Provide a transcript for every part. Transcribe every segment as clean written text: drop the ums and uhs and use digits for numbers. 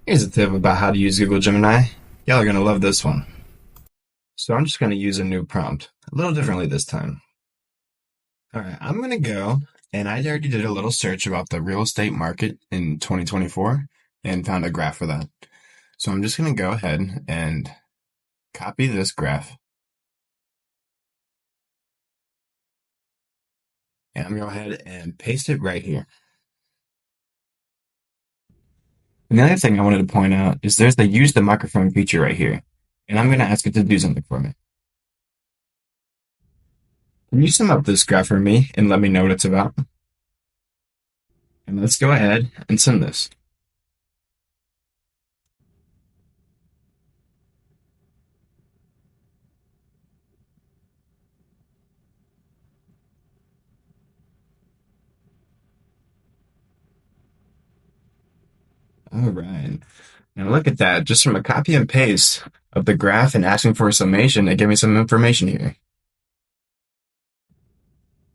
Here's a tip about how to use Google Gemini. Y'all are going to love this one. So I'm just going to use a new prompt, a little differently this time. All right, I'm going to go, and I already did a little search about the real estate market in 2024 and found a graph for that. So I'm just going to go ahead and copy this graph. And I'm going to go ahead and paste it right here. And the other thing I wanted to point out is there's the use the microphone feature right here. And I'm going to ask it to do something for me. Can you sum up this graph for me and let me know what it's about? And let's go ahead and send this. All right. Now look at that. Just from a copy and paste of the graph and asking for a summation, it gave me some information here.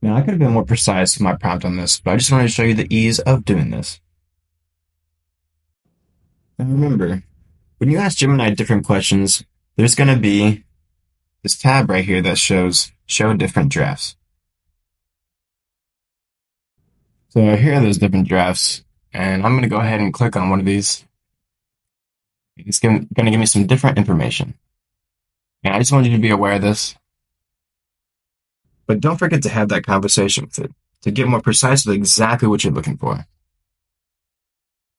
Now I could have been more precise with my prompt on this, but I just wanted to show you the ease of doing this. Now remember, when you ask Gemini different questions, there's going to be this tab right here that shows Show Different Drafts. So here are those different drafts, and I'm going to go ahead and click on one of these. It's going to give me some different information. And I just wanted you to be aware of this. But don't forget to have that conversation with it to get more precise with exactly what you're looking for.